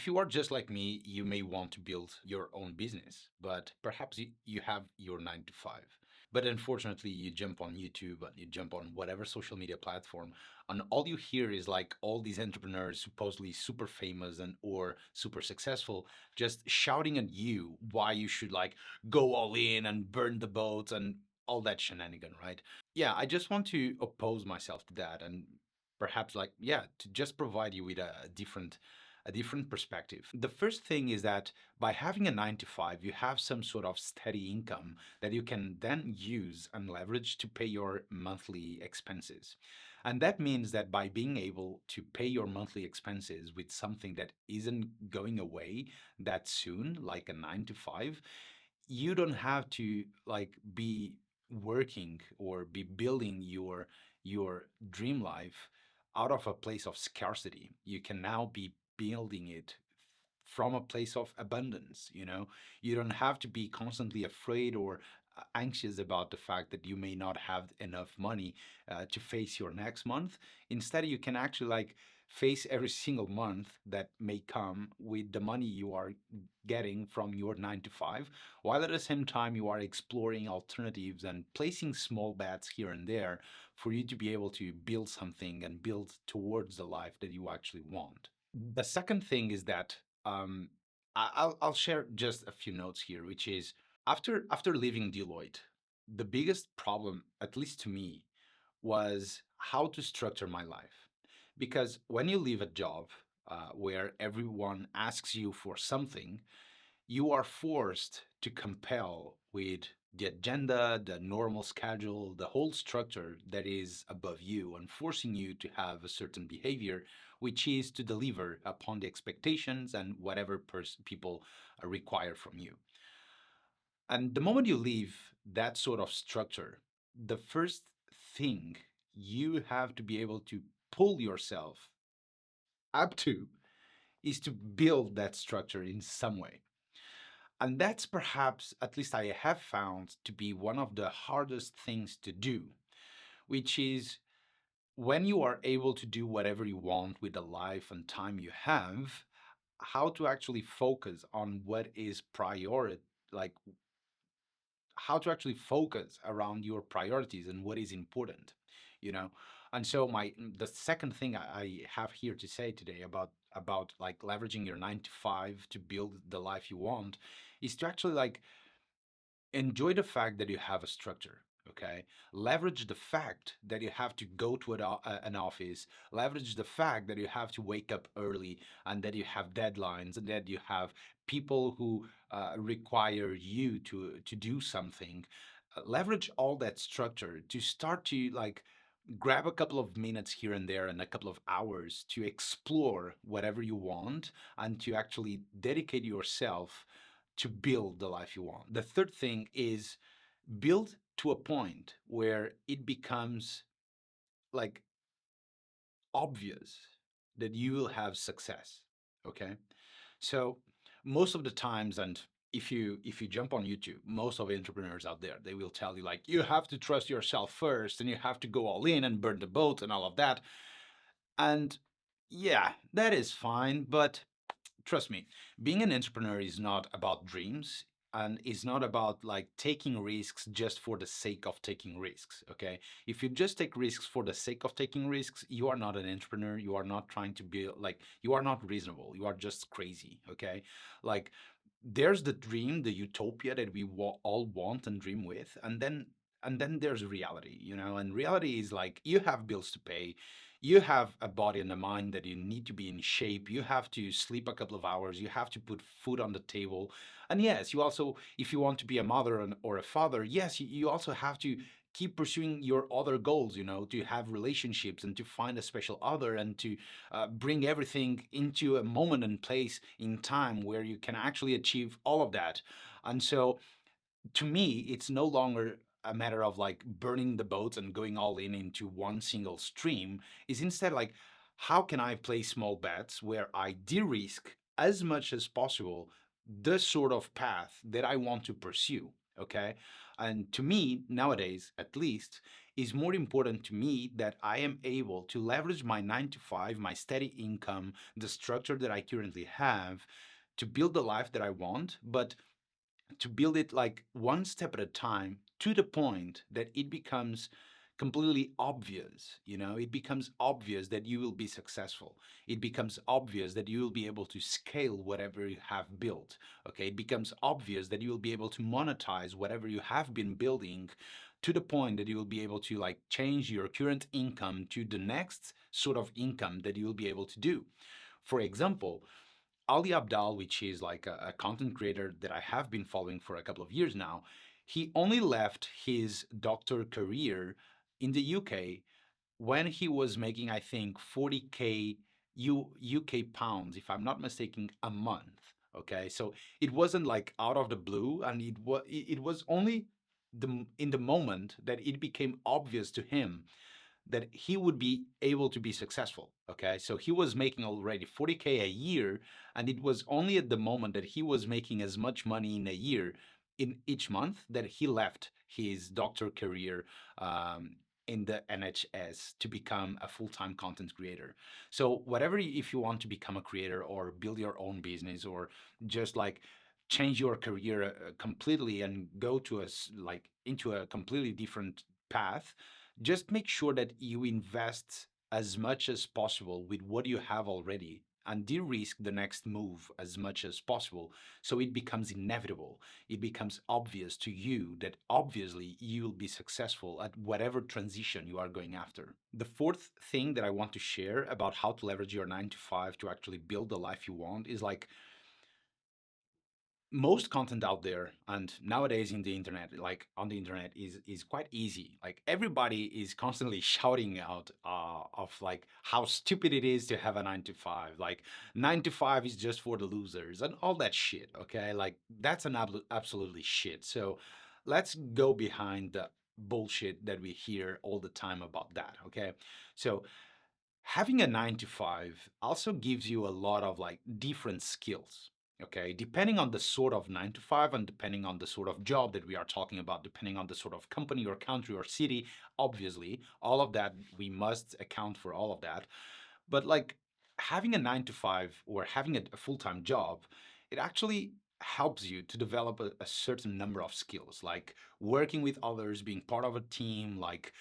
if you are just like me, you may want to build your own business, but perhaps you have your 9 to 5. But unfortunately, you jump on YouTube and you jump on whatever social media platform, and all you hear is like all these entrepreneurs, supposedly super famous and or super successful, just shouting at you why you should like go all in and burn the boats and all that shenanigan, right? Yeah, I just want to oppose myself to that and perhaps like yeah, to just provide you with a different perspective. The first thing is that by having a 9 to 5, you have some sort of steady income that you can then use and leverage to pay your monthly expenses. And that means that by being able to pay your monthly expenses with something that isn't going away that soon, like a 9 to 5, you don't have to like be working or be building your dream life out of a place of scarcity. You can now be building it from a place of abundance. You don't have to be constantly afraid or anxious about the fact that you may not have enough money to face your next month. Instead, you can actually like face every single month that may come with the money you are getting from your 9 to 5, while at the same time you are exploring alternatives and placing small bets here and there for you to be able to build something and build towards the life that you actually want. The second thing is that um, I'll share just a few notes here, which is after leaving Deloitte, the biggest problem, at least to me, was how to structure my life. Because when you leave a job where everyone asks you for something, you are forced to compel with the agenda, the normal schedule, the whole structure that is above you and forcing you to have a certain behavior, which is to deliver upon the expectations and whatever people require from you. And the moment you leave that sort of structure, the first thing you have to be able to pull yourself up to is to build that structure in some way. And that's perhaps, at least I have found, to be one of the hardest things to do, which is when you are able to do whatever you want with the life and time you have, how to actually focus on what is like how to actually focus around your priorities and what is important, you know. And so the second thing I have here to say today about like leveraging your 9 to 5 to build the life you want is to actually like enjoy the fact that you have a structure. Okay, leverage the fact that you have to go to an office, leverage the fact that you have to wake up early and that you have deadlines and that you have people who require you to do something. Leverage all that structure to start to like grab a couple of minutes here and there and a couple of hours to explore whatever you want and to actually dedicate yourself to build the life you want. The third thing is build to a point where it becomes like obvious that you will have success. Okay. So most of the times, and if you jump on YouTube, most of the entrepreneurs out there, they will tell you like you have to trust yourself first and you have to go all in and burn the boat and all of that. And yeah, that is fine, but trust me, being an entrepreneur is not about dreams and is not about like taking risks just for the sake of taking risks. Okay, if you just take risks for the sake of taking risks, you are not an entrepreneur. You are not trying to be like, you are not reasonable, you are just crazy. Okay, like there's the dream, the utopia that we all want and dream with, and then there's reality, and reality is like you have bills to pay, you have a body and a mind that you need to be in shape, you have to sleep a couple of hours, you have to put food on the table. And yes, you also, if you want to be a mother or a father, yes, you also have to keep pursuing your other goals, to have relationships and to find a special other and to bring everything into a moment and place in time where you can actually achieve all of that. And so to me, it's no longer a matter of like burning the boats and going all in into one single stream. Is instead like, how can I play small bets where I de-risk as much as possible the sort of path that I want to pursue? Okay. And to me, nowadays, at least, is more important to me that I am able to leverage my 9 to 5, my steady income, the structure that I currently have to build the life that I want, but to build it like one step at a time to the point that it becomes completely obvious. It becomes obvious that you will be successful. It becomes obvious that you will be able to scale whatever you have built. Okay, it becomes obvious that you will be able to monetize whatever you have been building, to the point that you will be able to like change your current income to the next sort of income that you will be able to do. For example, Ali Abdal, which is like a content creator that I have been following for a couple of years now, he only left his doctor career in the UK when he was making, I think, 40K UK pounds, if I'm not mistaken, a month. Okay, so it wasn't like out of the blue, and it was only in the moment that it became obvious to him that he would be able to be successful. Okay. So he was making already 40K a year. And it was only at the moment that he was making as much money in a year in each month that he left his doctor career in the NHS to become a full time content creator. So, whatever, if you want to become a creator or build your own business or just like change your career completely and go to like into a completely different path, just make sure that you invest as much as possible with what you have already and de-risk the next move as much as possible, so it becomes inevitable. It becomes obvious to you that obviously you will be successful at whatever transition you are going after. The fourth thing that I want to share about how to leverage your 9 to 5 to actually build the life you want is like, most content out there and nowadays in the internet, like on the internet, is quite easy. Like everybody is constantly shouting out of like how stupid it is to have a 9 to 5, like 9 to 5 is just for the losers and all that shit. Okay, like that's an absolutely shit. So let's go behind the bullshit that we hear all the time about that. Okay, so having a 9 to 5 also gives you a lot of like different skills. Okay, depending on the sort of 9 to 5 and depending on the sort of job that we are talking about, depending on the sort of company or country or city, obviously all of that, we must account for all of that. But like having a 9 to 5 or having a full-time job, it actually helps you to develop a certain number of skills, like working with others, being part of a team, like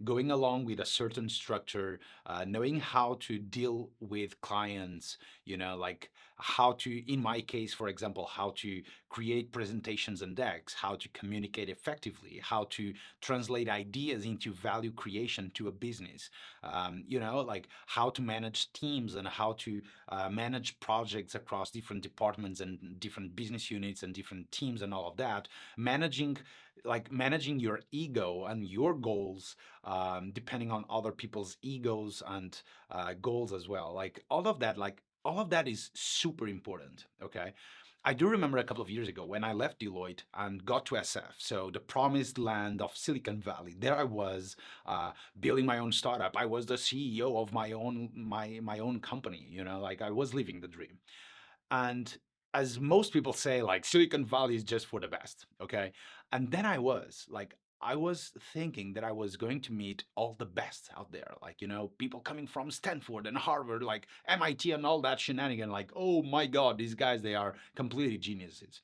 going along with a certain structure, knowing how to deal with clients, like how to, in my case, for example, how to create presentations and decks, how to communicate effectively, how to translate ideas into value creation to a business, like how to manage teams and how to manage projects across different departments and different business units and different teams and all of that, managing your ego and your goals, depending on other people's egos and goals as well. Like all of that is super important. Okay. I do remember a couple of years ago when I left Deloitte and got to SF, so the promised land of Silicon Valley. There I was, building my own startup. I was the CEO of my own company. Like I was living the dream. And as most people say, like Silicon Valley is just for the best. Okay. And then I was thinking that I was going to meet all the best out there, like, people coming from Stanford and Harvard, like MIT and all that shenanigan. Like, oh my God, these guys, they are completely geniuses.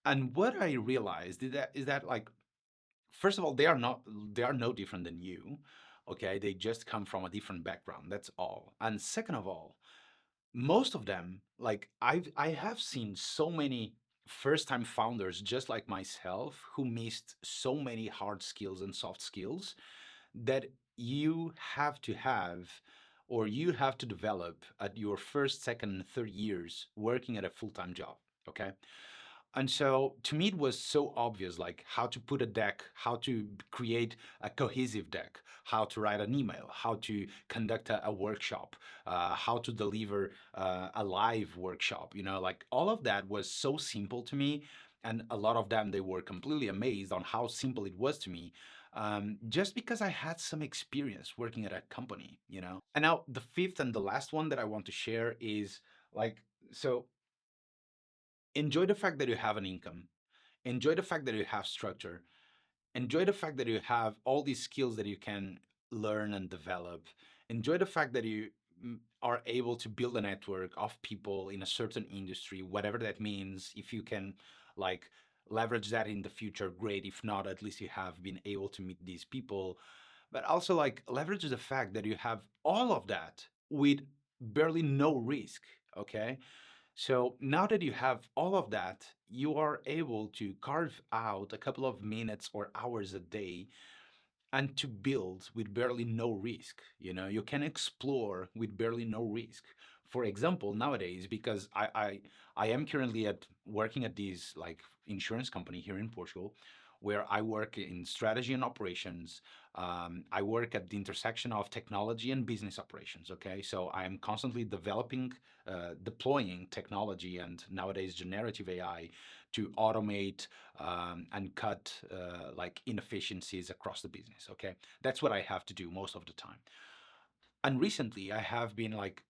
And what I realized is that like, first of all, they are no different than you. Okay. They just come from a different background. That's all. And second of all, most of them, like I have seen so many first time founders just like myself who missed so many hard skills and soft skills that you have to have, or you have to develop at your first, second, and third years working at a full-time job. Okay. And so to me, it was so obvious, like how to put a deck, how to create a cohesive deck, how to write an email, how to conduct a workshop, how to deliver a live workshop. Like all of that was so simple to me. And a lot of them, they were completely amazed on how simple it was to me, just because I had some experience working at a company. And now the fifth and the last one that I want to share is like, so enjoy the fact that you have an income, enjoy the fact that you have structure, Enjoy the fact that you have all these skills that you can learn and develop. Enjoy the fact that you are able to build a network of people in a certain industry, whatever that means. If you can, like, leverage that in the future, great. If not, at least you have been able to meet these people. But also, like, leverage the fact that you have all of that with barely no risk. Okay, so now that you have all of that, you are able to carve out a couple of minutes or hours a day and to build with barely no risk. You know, you can explore with barely no risk. For example, nowadays, because I am currently at working at this like insurance company here in Portugal, where I work in strategy and operations. I work at the intersection of technology and business operations. Okay, so I am constantly developing, deploying technology and nowadays generative AI to automate and cut like inefficiencies across the business. Okay, that's what I have to do most of the time. And recently, I have been like,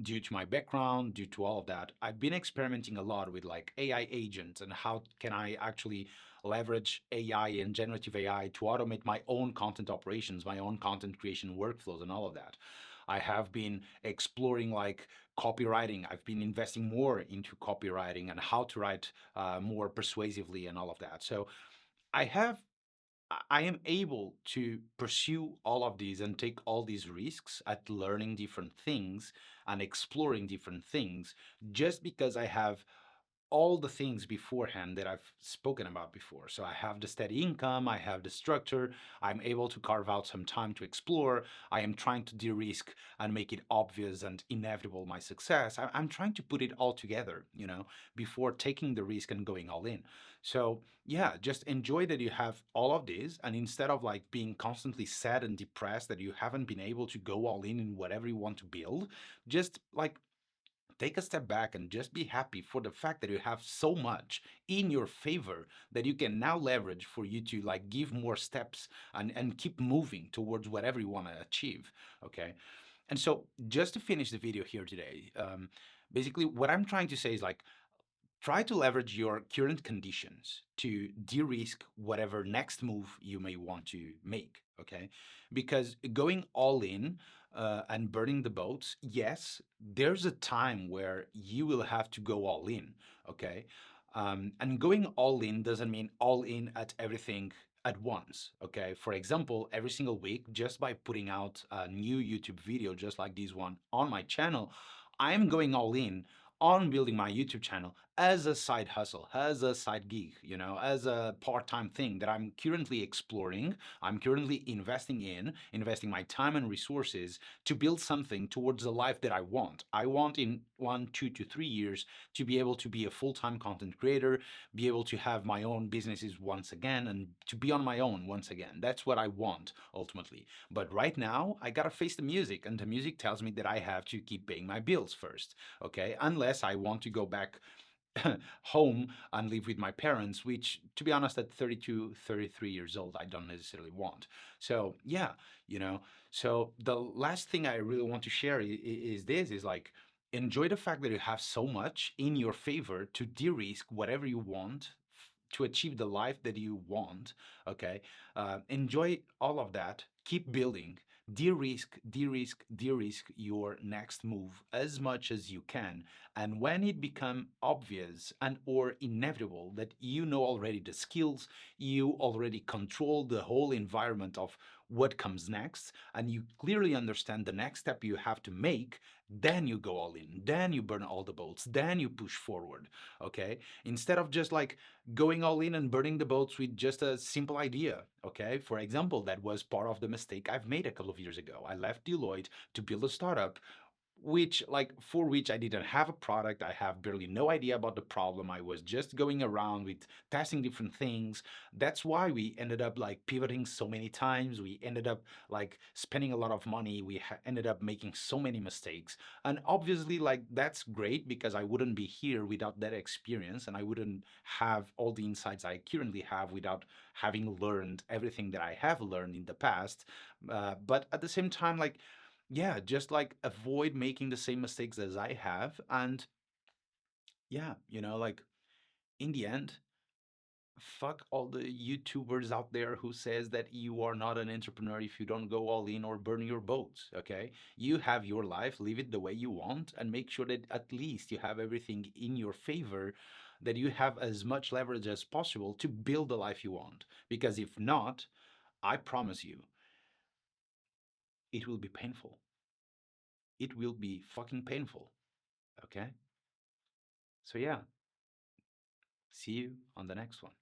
due to my background, due to all of that, I've been experimenting a lot with like AI agents and how can I actually leverage AI and generative AI to automate my own content operations, my own content creation workflows, and all of that. I have been exploring like copywriting. I've been investing more into copywriting and how to write more persuasively and all of that. So I have I am able to pursue all of these and take all these risks at learning different things and exploring different things just because I have all the things beforehand that I've spoken about before. So I have the steady income, I have the structure, I'm able to carve out some time to explore. I am trying to de risk and make it obvious and inevitable my success. I'm trying to put it all together, you know, before taking the risk and going all in. So, yeah, just enjoy that you have all of this. And instead of like being constantly sad and depressed that you haven't been able to go all in whatever you want to build, just like take a step back and just be happy for the fact that you have so much in your favor that you can now leverage for you to like give more steps and keep moving towards whatever you want to achieve. Okay, and so just to finish the video here today, basically what I'm trying to say is like, try to leverage your current conditions to de-risk whatever next move you may want to make. Okay, because going all in and burning the boats, yes, there's a time where you will have to go all in. Okay, and going all in doesn't mean all in at everything at once. Okay, for example, every single week, just by putting out a new YouTube video just like this one on my channel, I'm going all in on building my YouTube channel as a side hustle, as a side gig, you know, as a part-time thing that I'm currently exploring. I'm currently investing my time and resources to build something towards the life that I want. I want in 1, 2 to 3 years to be able to be a full-time content creator, be able to have my own businesses once again, and to be on my own once again. That's what I want ultimately. But right now, I gotta face the music, and the music tells me that I have to keep paying my bills first. Okay, unless I want to go back home and live with my parents, which, to be honest, at 32, 33 years old, I don't necessarily want. So, yeah, you know. So, the last thing I really want to share is this is like, enjoy the fact that you have so much in your favor to de risk whatever you want to achieve the life that you want. Okay, enjoy all of that, keep building, de-risk, de-risk, de-risk your next move as much as you can. And when it become obvious and or inevitable that you know already the skills, you already control the whole environment of what comes next, and you clearly understand the next step you have to make, then you go all in, then you burn all the boats, then you push forward. Okay, instead of just like going all in and burning the boats with just a simple idea. Okay, for example, that was part of the mistake I've made a couple of years ago. I left Deloitte to build a startup which like for which I didn't have a product. I have barely no idea about the problem. I was just going around with testing different things. That's why we ended up like pivoting so many times. We ended up like spending a lot of money. We ended up making so many mistakes. And obviously like that's great because I wouldn't be here without that experience, and I wouldn't have all the insights I currently have without having learned everything that I have learned in the past. But at the same time, like, yeah, just like avoid making the same mistakes as I have. And yeah, you know, like in the end, fuck all the YouTubers out there who says that you are not an entrepreneur if you don't go all in or burn your boats. Okay, you have your life, live it the way you want, and make sure that at least you have everything in your favor, that you have as much leverage as possible to build the life you want. Because if not, I promise you, it will be painful. It will be fucking painful. Okay, so yeah, see you on the next one.